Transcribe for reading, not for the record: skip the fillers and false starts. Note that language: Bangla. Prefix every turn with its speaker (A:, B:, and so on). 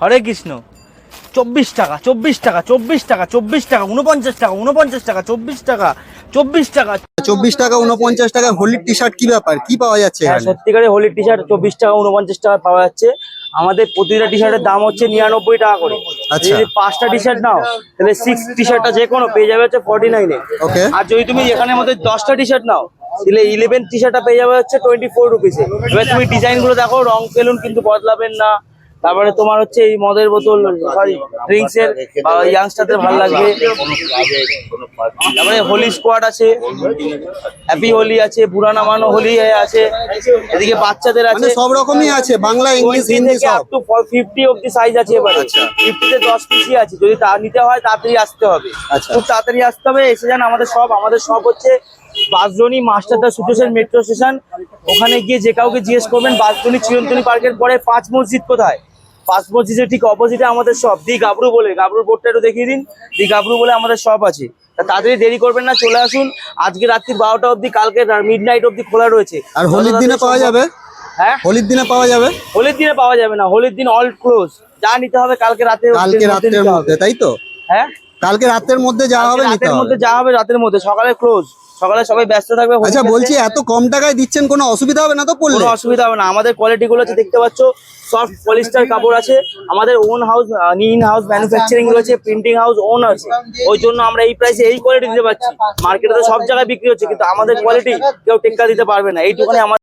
A: হরে কৃষ্ণ। 24 টাকা 24 টাকা 24 টাকা 24 টাকা 49 টাকা 49 টাকা 24 টাকা 24 টাকা
B: 24 টাকা 49 টাকা হোলির টি শার্ট, কি ব্যাপার, কি পাওয়া যাচ্ছে
A: হ্যাঁ,
B: এখানে?
A: সত্যিকারের হোলির টি শার্ট 24 টাকা 49 টাকা পাওয়া যাচ্ছে। আমাদের প্রতিটা টি শার্টের দাম হচ্ছে 99 টাকা করে।
B: আচ্ছা।
A: যদি 5টা টি শার্ট নাও তাহলে 6 টি শার্টটা যে কোনো পেয়ে যাবে হচ্ছে 49 এ।
B: ওকে।
A: আর যদি তুমি এখানের মধ্যে 10টা টি শার্ট নাও তাহলে 11 টি শার্টটা পেয়ে যাবে হচ্ছে 24 রুপিসে। এবার তুমি ডিজাইন গুলো দেখো, রং বেলুন কিন্তু বদলাবেন না। তারপরে তোমার হচ্ছে এই মদের বোতল, সরি ড্রিঙ্কস এর ইয়াংস্টারদের ভালো লাগবে। তারপরে হোলি স্কোয়াড আছে, হ্যাপি হোলি আছে, পুরানা মানো হোলি আছে, এদিকে বাচ্চাদের আছে,
B: মানে সব রকমই আছে, বাংলা ইংলিশ
A: 20
B: হিন্দি
A: থেকে
B: সব।
A: আপ টু 50 অবধি সাইজ আছে। এবারে 50 তে 10 পিসই আছে। যদি তা নিতে হয় তাড়াতাড়ি আসতে হবে,
B: আচ্ছা।
A: খুব তাড়াতাড়ি আসতে হবে। এসে যান আমাদের সব হচ্ছে বাসজনি মাস্টারদা সিচুয়েশন মেট্রো স্টেশন। ওখানে গিয়ে যে কাউকে জিজ্ঞেস করবেন বাসজনি চিরন্তনী পার্কের পরে 5 মসজিদ কোথায়, 5 মসজিদের ঠিক অপোজিটে আমাদের শপ, দি গাবরু বলে। গাবরুর বোর্ডটা একটু দেখিয়ে দিন, দি গাবরু বলে আমাদের শপ আছে। তা তাড়াতাড়ি দেরি করবেন না, চলে আসুন। আজকে রাত্রি 12টা অবধি, কালকে মিডনাইট অবধি খোলা রয়েছে।
B: আর হোলির দিনে পাওয়া যাবে?
A: হ্যাঁ,
B: হোলির দিনে পাওয়া যাবে?
A: হোলির দিনে পাওয়া যাবে না, হোলির দিন অল ক্লোজ। যা নিতে হবে কালকে রাতের
B: রাতের মধ্যে, তাই তো?
A: হ্যাঁ,
B: কালকে রাতের মধ্যে যা হবে নিতে
A: রাতের
B: হবে।
A: মধ্যে যা হবে রাতের মধ্যে, সকালে ক্লোজ। সকালে সবাই ব্যস্ত থাকবে। হোলি
B: আচ্ছা,
A: খেলতে।
B: বলছি এত কম টাকায় দিচ্ছেন, কোনো অসুবিধা হবে না তো পড়লে?
A: কোনো অসুবিধা হবে না। আমাদের কোয়ালিটি গুলো হচ্ছে দেখতে পাচ্ছ, সফট পলিস্টার কাপড় আছে। আমাদের on house, in house manufacturing রয়েছে, প্রিন্টিং হাউস ওন আছে। ওই জন্য আমরা এই প্রাইসে এই কোয়ালিটি দিতে পারছি। মার্কেটে তো সব জায়গায় বিক্রি হচ্ছে, কিন্তু আমাদের কোয়ালিটি কেউ টেক্কা দিতে পারবে না। এইটুখানি আমার